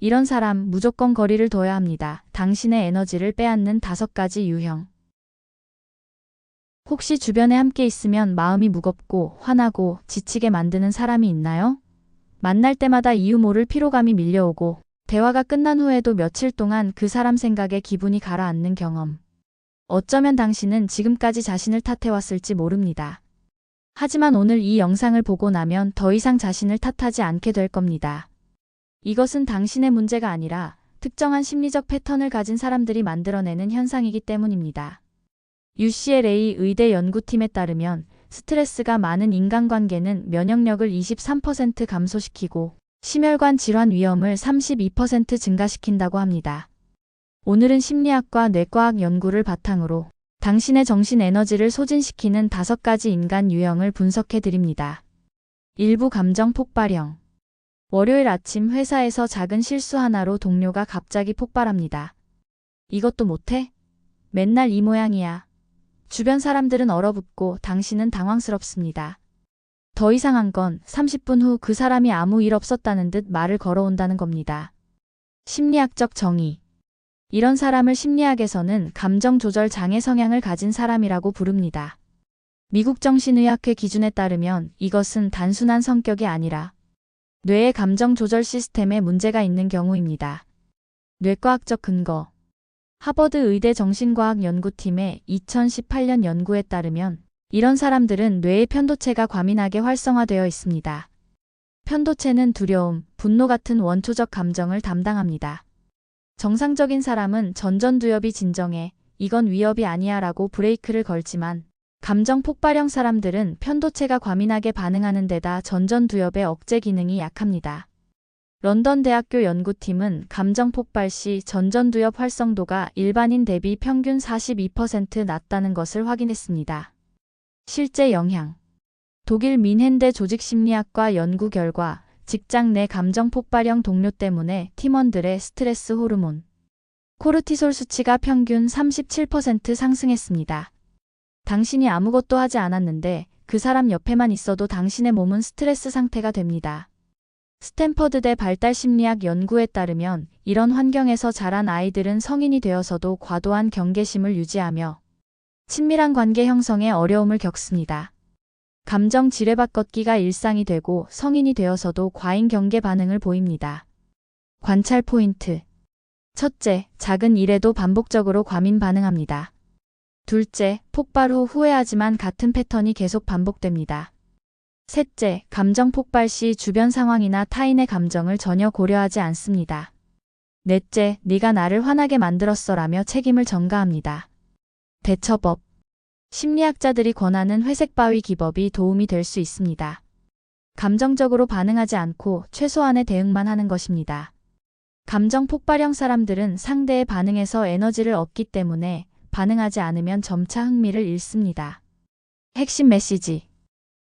이런 사람 무조건 거리를 둬야 합니다. 당신의 에너지를 빼앗는 5가지 유형. 혹시 주변에 함께 있으면 마음이 무겁고 화나고 지치게 만드는 사람이 있나요? 만날 때마다 이유 모를 피로감이 밀려오고 대화가 끝난 후에도 며칠 동안 그 사람 생각에 기분이 가라앉는 경험. 어쩌면 당신은 지금까지 자신을 탓해왔을지 모릅니다. 하지만 오늘 이 영상을 보고 나면 더 이상 자신을 탓하지 않게 될 겁니다. 이것은 당신의 문제가 아니라 특정한 심리적 패턴을 가진 사람들이 만들어내는 현상이기 때문입니다. UCLA 의대 연구팀에 따르면 스트레스가 많은 인간관계는 면역력을 23% 감소시키고 심혈관 질환 위험을 32% 증가시킨다고 합니다. 오늘은 심리학과 뇌과학 연구를 바탕으로 당신의 정신 에너지를 소진시키는 5가지 인간 유형을 분석해 드립니다. 일부 감정 폭발형. 월요일 아침 회사에서 작은 실수 하나로 동료가 갑자기 폭발합니다. 이것도 못해? 맨날 이 모양이야. 주변 사람들은 얼어붙고 당신은 당황스럽습니다. 더 이상한 건 30분 후 그 사람이 아무 일 없었다는 듯 말을 걸어온다는 겁니다. 심리학적 정의. 이런 사람을 심리학에서는 감정 조절 장애 성향을 가진 사람이라고 부릅니다. 미국 정신의학회 기준에 따르면 이것은 단순한 성격이 아니라 뇌의 감정 조절 시스템에 문제가 있는 경우입니다. 뇌과학적 근거. 하버드 의대 정신과학 연구팀의 2018년 연구에 따르면 이런 사람들은 뇌의 편도체가 과민하게 활성화되어 있습니다. 편도체는 두려움, 분노 같은 원초적 감정을 담당합니다. 정상적인 사람은 전전두엽이 진정해, 이건 위협이 아니야 라고 브레이크를 걸지만 감정 폭발형 사람들은 편도체가 과민하게 반응하는 데다 전전두엽의 억제 기능이 약합니다. 런던 대학교 연구팀은 감정 폭발 시 전전두엽 활성도가 일반인 대비 평균 42% 낮다는 것을 확인했습니다. 실제 영향. 독일 민헨대 조직심리학과 연구 결과 직장 내 감정 폭발형 동료 때문에 팀원들의 스트레스 호르몬 코르티솔 수치가 평균 37% 상승했습니다. 당신이 아무것도 하지 않았는데 그 사람 옆에만 있어도 당신의 몸은 스트레스 상태가 됩니다. 스탠퍼드대 발달심리학 연구에 따르면 이런 환경에서 자란 아이들은 성인이 되어서도 과도한 경계심을 유지하며 친밀한 관계 형성에 어려움을 겪습니다. 감정 지뢰바걷기가 일상이 되고 성인이 되어서도 과잉 경계 반응을 보입니다. 관찰 포인트. 첫째, 작은 일에도 반복적으로 과민 반응합니다. 둘째, 폭발 후 후회하지만 같은 패턴이 계속 반복됩니다. 셋째, 감정 폭발 시 주변 상황이나 타인의 감정을 전혀 고려하지 않습니다. 넷째, 네가 나를 화나게 만들었어라며 책임을 전가합니다. 대처법. 심리학자들이 권하는 회색 바위 기법이 도움이 될 수 있습니다. 감정적으로 반응하지 않고 최소한의 대응만 하는 것입니다. 감정 폭발형 사람들은 상대의 반응에서 에너지를 얻기 때문에 반응하지 않으면 점차 흥미를 잃습니다. 핵심 메시지.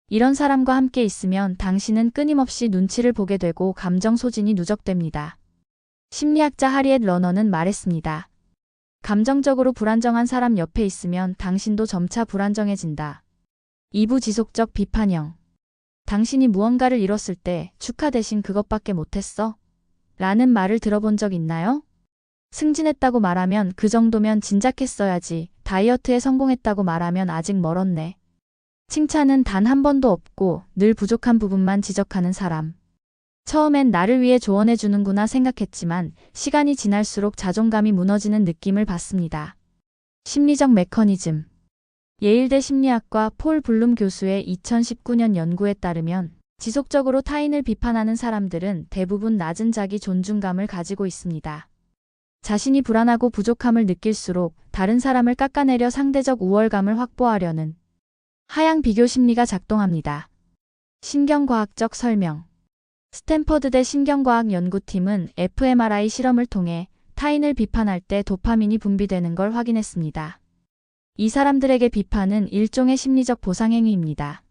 이런 사람과 함께 있으면 당신은 끊임없이 눈치를 보게 되고 감정 소진이 누적됩니다. 심리학자 하리엣 러너는 말했습니다. 감정적으로 불안정한 사람 옆에 있으면 당신도 점차 불안정해진다. 2부 지속적 비판형. 당신이 무언가를 이뤘을 때 축하 대신 그것밖에 못했어? 라는 말을 들어본 적 있나요? 승진했다고 말하면 그 정도면 진작했어야지. 다이어트에 성공했다고 말하면 아직 멀었네. 칭찬은 단 한 번도 없고 늘 부족한 부분만 지적하는 사람. 처음엔 나를 위해 조언해 주는구나 생각했지만 시간이 지날수록 자존감이 무너지는 느낌을 받습니다. 심리적 메커니즘. 예일대 심리학과 폴 블룸 교수의 2019년 연구에 따르면 지속적으로 타인을 비판하는 사람들은 대부분 낮은 자기 존중감을 가지고 있습니다. 자신이 불안하고 부족함을 느낄수록 다른 사람을 깎아내려 상대적 우월감을 확보하려는 하향 비교 심리가 작동합니다. 신경과학적 설명. 스탠퍼드대 신경과학 연구팀은 fMRI 실험을 통해 타인을 비판할 때 도파민이 분비되는 걸 확인했습니다. 이 사람들에게 비판은 일종의 심리적 보상행위입니다.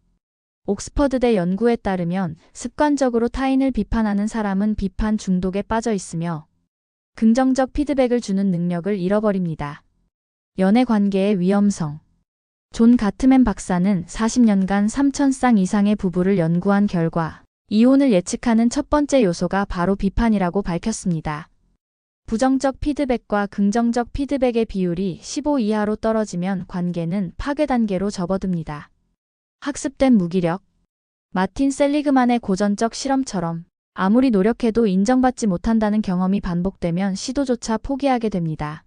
옥스퍼드대 연구에 따르면 습관적으로 타인을 비판하는 사람은 비판 중독에 빠져 있으며 긍정적 피드백을 주는 능력을 잃어버립니다. 연애 관계의 위험성. 존 가트맨 박사는 40년간 3,000쌍 이상의 부부를 연구한 결과 이혼을 예측하는 첫 번째 요소가 바로 비판이라고 밝혔습니다. 부정적 피드백과 긍정적 피드백의 비율이 15 이하로 떨어지면 관계는 파괴 단계로 접어듭니다. 학습된 무기력. 마틴 셀리그만의 고전적 실험처럼 아무리 노력해도 인정받지 못한다는 경험이 반복되면 시도조차 포기하게 됩니다.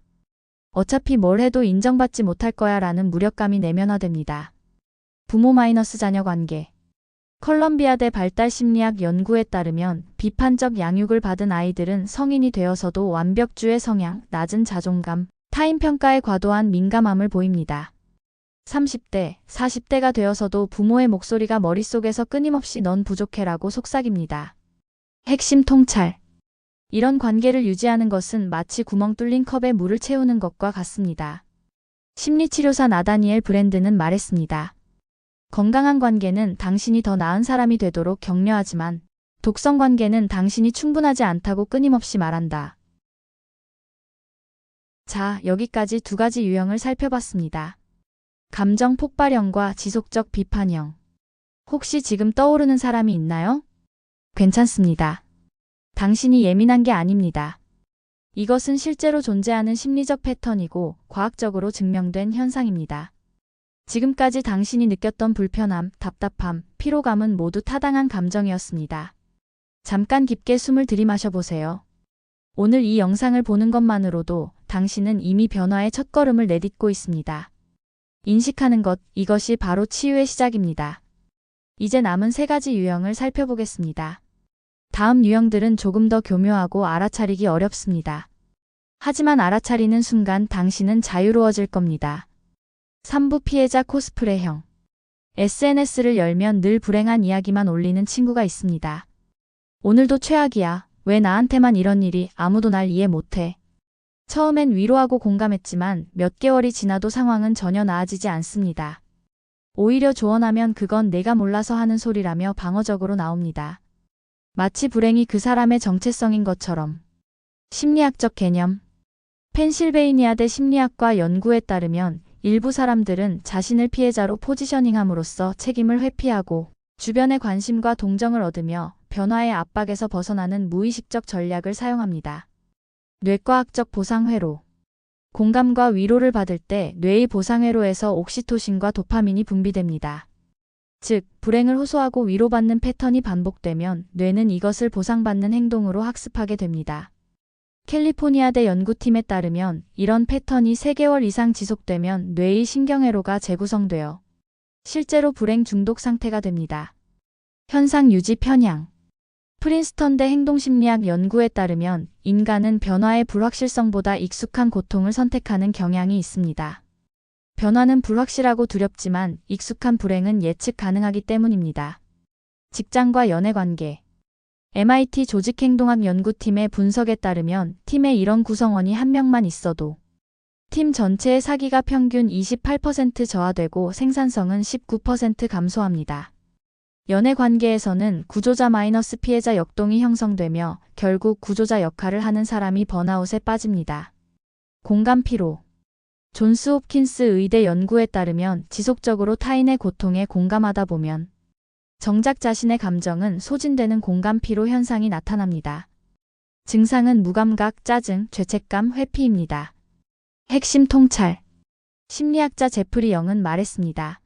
어차피 뭘 해도 인정받지 못할 거야 라는 무력감이 내면화됩니다. 부모 자녀 관계. 컬럼비아대 발달심리학 연구에 따르면 비판적 양육을 받은 아이들은 성인이 되어서도 완벽주의 성향, 낮은 자존감, 타인 평가에 과도한 민감함을 보입니다. 30대, 40대가 되어서도 부모의 목소리가 머릿속에서 끊임없이 넌 부족해라고 속삭입니다. 핵심 통찰. 이런 관계를 유지하는 것은 마치 구멍 뚫린 컵에 물을 채우는 것과 같습니다. 심리치료사 나다니엘 브랜드는 말했습니다. 건강한 관계는 당신이 더 나은 사람이 되도록 격려하지만 독성 관계는 당신이 충분하지 않다고 끊임없이 말한다. 자, 여기까지 두 가지 유형을 살펴봤습니다. 감정 폭발형과 지속적 비판형. 혹시 지금 떠오르는 사람이 있나요? 괜찮습니다. 당신이 예민한 게 아닙니다. 이것은 실제로 존재하는 심리적 패턴이고 과학적으로 증명된 현상입니다. 지금까지 당신이 느꼈던 불편함, 답답함, 피로감은 모두 타당한 감정이었습니다. 잠깐 깊게 숨을 들이마셔 보세요. 오늘 이 영상을 보는 것만으로도 당신은 이미 변화의 첫걸음을 내딛고 있습니다. 인식하는 것, 이것이 바로 치유의 시작입니다. 이제 남은 세 가지 유형을 살펴보겠습니다. 다음 유형들은 조금 더 교묘하고 알아차리기 어렵습니다. 하지만 알아차리는 순간 당신은 자유로워질 겁니다. 3부 피해자 코스프레형. SNS를 열면 늘 불행한 이야기만 올리는 친구가 있습니다. 오늘도 최악이야. 왜 나한테만 이런 일이, 아무도 날 이해 못해. 처음엔 위로하고 공감했지만 몇 개월이 지나도 상황은 전혀 나아지지 않습니다. 오히려 조언하면 그건 내가 몰라서 하는 소리라며 방어적으로 나옵니다. 마치 불행이 그 사람의 정체성인 것처럼. 심리학적 개념. 펜실베이니아대 심리학과 연구에 따르면 일부 사람들은 자신을 피해자로 포지셔닝함으로써 책임을 회피하고 주변의 관심과 동정을 얻으며 변화의 압박에서 벗어나는 무의식적 전략을 사용합니다. 뇌과학적 보상회로. 공감과 위로를 받을 때 뇌의 보상회로에서 옥시토신과 도파민이 분비됩니다. 즉, 불행을 호소하고 위로받는 패턴이 반복되면 뇌는 이것을 보상받는 행동으로 학습하게 됩니다. 캘리포니아대 연구팀에 따르면 이런 패턴이 3개월 이상 지속되면 뇌의 신경회로가 재구성되어 실제로 불행 중독 상태가 됩니다. 현상 유지 편향. 프린스턴대 행동심리학 연구에 따르면 인간은 변화의 불확실성보다 익숙한 고통을 선택하는 경향이 있습니다. 변화는 불확실하고 두렵지만 익숙한 불행은 예측 가능하기 때문입니다. 직장과 연애관계. MIT 조직행동학 연구팀의 분석에 따르면 팀에 이런 구성원이 한 명만 있어도 팀 전체의 사기가 평균 28% 저하되고 생산성은 19% 감소합니다. 연애 관계에서는 구조자 피해자 역동이 형성되며 결국 구조자 역할을 하는 사람이 번아웃에 빠집니다. 공감 피로. 존스 홉킨스 의대 연구에 따르면 지속적으로 타인의 고통에 공감하다 보면 정작 자신의 감정은 소진되는 공감 피로 현상이 나타납니다. 증상은 무감각, 짜증, 죄책감, 회피입니다. 핵심 통찰. 심리학자 제프리 영은 말했습니다.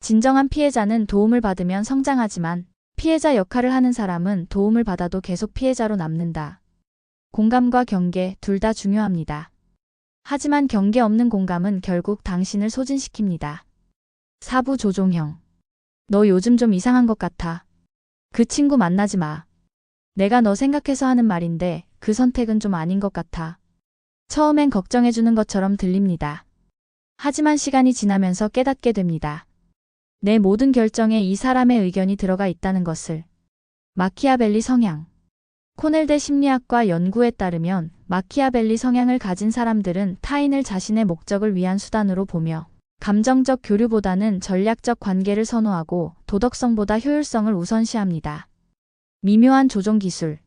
진정한 피해자는 도움을 받으면 성장하지만 피해자 역할을 하는 사람은 도움을 받아도 계속 피해자로 남는다. 공감과 경계 둘 다 중요합니다. 하지만 경계 없는 공감은 결국 당신을 소진시킵니다. 사부 조종형. 너 요즘 좀 이상한 것 같아. 그 친구 만나지 마. 내가 너 생각해서 하는 말인데 그 선택은 좀 아닌 것 같아. 처음엔 걱정해주는 것처럼 들립니다. 하지만 시간이 지나면서 깨닫게 됩니다. 내 모든 결정에 이 사람의 의견이 들어가 있다는 것을. 마키아벨리 성향. 코넬대 심리학과 연구에 따르면 마키아벨리 성향을 가진 사람들은 타인을 자신의 목적을 위한 수단으로 보며 감정적 교류보다는 전략적 관계를 선호하고 도덕성보다 효율성을 우선시합니다. 미묘한 조종 기술.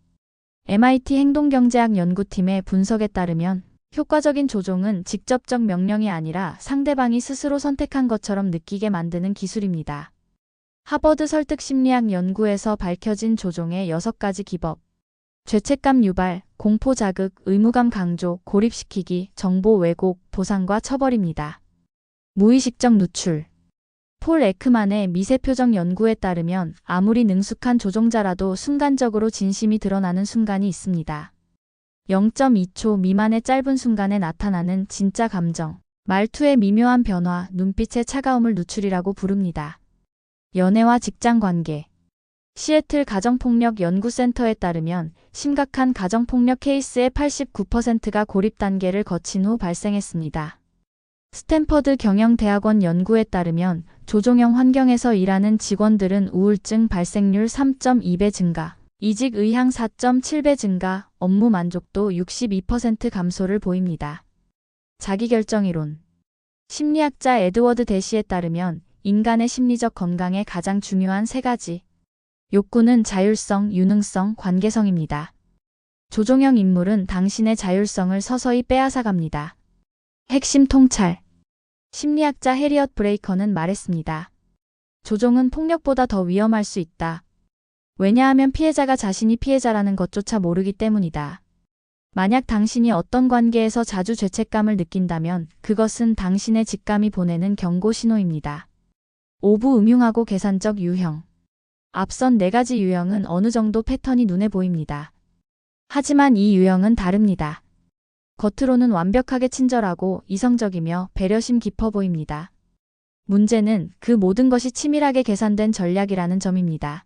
MIT 행동경제학 연구팀의 분석에 따르면 효과적인 조종은 직접적 명령이 아니라 상대방이 스스로 선택한 것처럼 느끼게 만드는 기술입니다. 하버드 설득심리학 연구에서 밝혀진 조종의 6가지 기법. 죄책감 유발, 공포 자극, 의무감 강조, 고립시키기, 정보 왜곡, 보상과 처벌입니다. 무의식적 누출. 폴 에크만의 미세표정 연구에 따르면 아무리 능숙한 조종자라도 순간적으로 진심이 드러나는 순간이 있습니다. 0.2초 미만의 짧은 순간에 나타나는 진짜 감정, 말투의 미묘한 변화, 눈빛의 차가움을 누출이라고 부릅니다. 연애와 직장 관계. 시애틀 가정폭력 연구센터에 따르면 심각한 가정폭력 케이스의 89%가 고립 단계를 거친 후 발생했습니다. 스탠퍼드 경영대학원 연구에 따르면 조종형 환경에서 일하는 직원들은 우울증 발생률 3.2배 증가, 이직 의향 4.7배 증가, 업무 만족도 62% 감소를 보입니다. 자기결정이론. 심리학자 에드워드 대시에 따르면 인간의 심리적 건강에 가장 중요한 3가지 욕구는 자율성, 유능성, 관계성입니다. 조종형 인물은 당신의 자율성을 서서히 빼앗아갑니다. 핵심 통찰. 심리학자 해리엇 브레이커는 말했습니다. 조종은 폭력보다 더 위험할 수 있다. 왜냐하면 피해자가 자신이 피해자라는 것조차 모르기 때문이다. 만약 당신이 어떤 관계에서 자주 죄책감을 느낀다면 그것은 당신의 직감이 보내는 경고 신호입니다. 오부 음흉하고 계산적 유형. 앞선 4가지 유형은 어느 정도 패턴이 눈에 보입니다. 하지만 이 유형은 다릅니다. 겉으로는 완벽하게 친절하고 이성적이며 배려심 깊어 보입니다. 문제는 그 모든 것이 치밀하게 계산된 전략이라는 점입니다.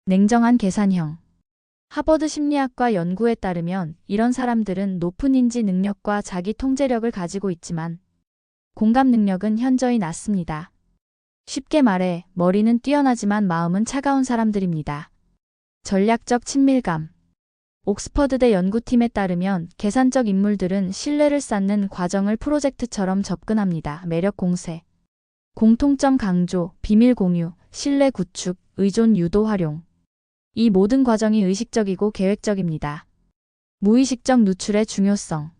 냉정한 계산형. 하버드 심리학과 연구에 따르면 이런 사람들은 높은 인지 능력과 자기 통제력을 가지고 있지만 공감 능력은 현저히 낮습니다. 쉽게 말해 머리는 뛰어나지만 마음은 차가운 사람들입니다. 전략적 친밀감. 옥스퍼드대 연구팀에 따르면 계산적 인물들은 신뢰를 쌓는 과정을 프로젝트처럼 접근합니다. 매력 공세. 공통점 강조, 비밀 공유, 신뢰 구축, 의존 유도 활용. 이 모든 과정이 의식적이고 계획적입니다. 무의식적 누출의 중요성.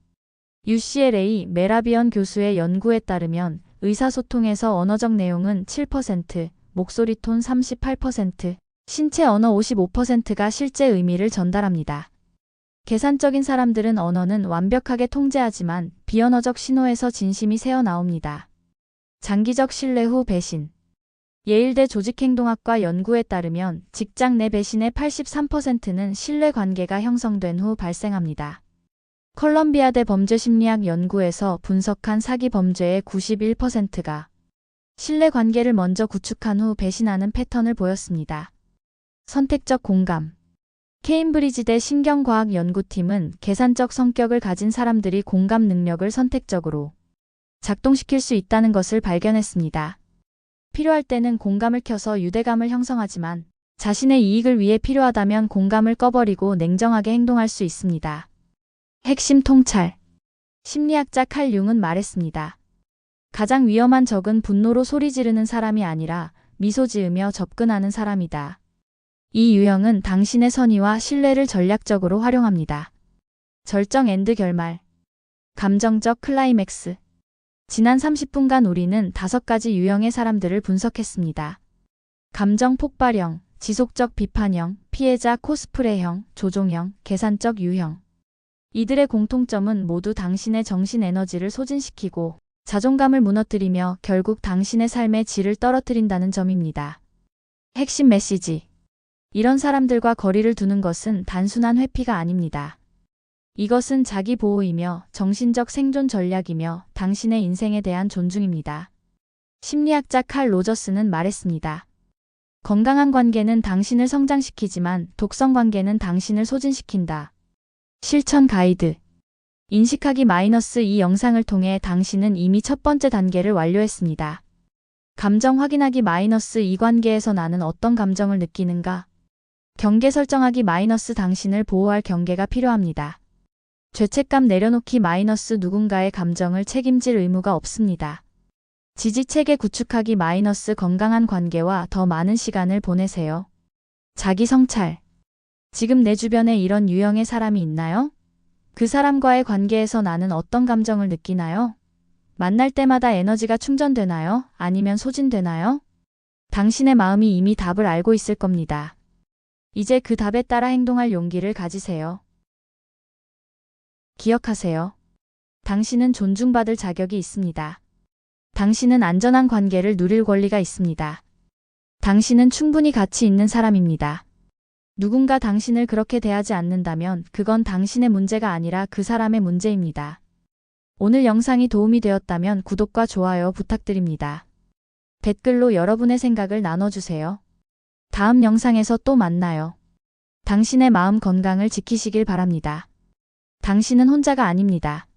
UCLA 메라비언 교수의 연구에 따르면 의사소통에서 언어적 내용은 7%, 목소리 톤 38%, 신체 언어 55%가 실제 의미를 전달합니다. 계산적인 사람들은 언어는 완벽하게 통제하지만 비언어적 신호에서 진심이 새어나옵니다. 장기적 신뢰 후 배신. 예일대 조직행동학과 연구에 따르면 직장 내 배신의 83%는 신뢰관계가 형성된 후 발생합니다. 컬럼비아대 범죄심리학 연구에서 분석한 사기 범죄의 91%가 신뢰관계를 먼저 구축한 후 배신하는 패턴을 보였습니다. 선택적 공감. 케임브리지대 신경과학 연구팀은 계산적 성격을 가진 사람들이 공감 능력을 선택적으로 작동시킬 수 있다는 것을 발견했습니다. 필요할 때는 공감을 켜서 유대감을 형성하지만 자신의 이익을 위해 필요하다면 공감을 꺼버리고 냉정하게 행동할 수 있습니다. 핵심 통찰. 심리학자 칼 융은 말했습니다. 가장 위험한 적은 분노로 소리 지르는 사람이 아니라 미소 지으며 접근하는 사람이다. 이 유형은 당신의 선의와 신뢰를 전략적으로 활용합니다. 절정 엔드 결말. 감정적 클라이맥스. 지난 30분간 우리는 5가지 유형의 사람들을 분석했습니다. 감정 폭발형, 지속적 비판형, 피해자 코스프레형, 조종형, 계산적 유형. 이들의 공통점은 모두 당신의 정신 에너지를 소진시키고 자존감을 무너뜨리며 결국 당신의 삶의 질을 떨어뜨린다는 점입니다. 핵심 메시지. 이런 사람들과 거리를 두는 것은 단순한 회피가 아닙니다. 이것은 자기 보호이며 정신적 생존 전략이며 당신의 인생에 대한 존중입니다. 심리학자 칼 로저스는 말했습니다. 건강한 관계는 당신을 성장시키지만 독성 관계는 당신을 소진시킨다. 실천 가이드. 인식하기 -2 영상을 통해 당신은 이미 첫 번째 단계를 완료했습니다. 감정 확인하기 -2 관계에서 나는 어떤 감정을 느끼는가? 경계 설정하기 - 당신을 보호할 경계가 필요합니다. 죄책감 내려놓기 - 누군가의 감정을 책임질 의무가 없습니다. 지지체계 구축하기 - 건강한 관계와 더 많은 시간을 보내세요. 자기 성찰. 지금 내 주변에 이런 유형의 사람이 있나요? 그 사람과의 관계에서 나는 어떤 감정을 느끼나요? 만날 때마다 에너지가 충전되나요? 아니면 소진되나요? 당신의 마음이 이미 답을 알고 있을 겁니다. 이제 그 답에 따라 행동할 용기를 가지세요. 기억하세요. 당신은 존중받을 자격이 있습니다. 당신은 안전한 관계를 누릴 권리가 있습니다. 당신은 충분히 가치 있는 사람입니다. 누군가 당신을 그렇게 대하지 않는다면 그건 당신의 문제가 아니라 그 사람의 문제입니다. 오늘 영상이 도움이 되었다면 구독과 좋아요 부탁드립니다. 댓글로 여러분의 생각을 나눠주세요. 다음 영상에서 또 만나요. 당신의 마음 건강을 지키시길 바랍니다. 당신은 혼자가 아닙니다.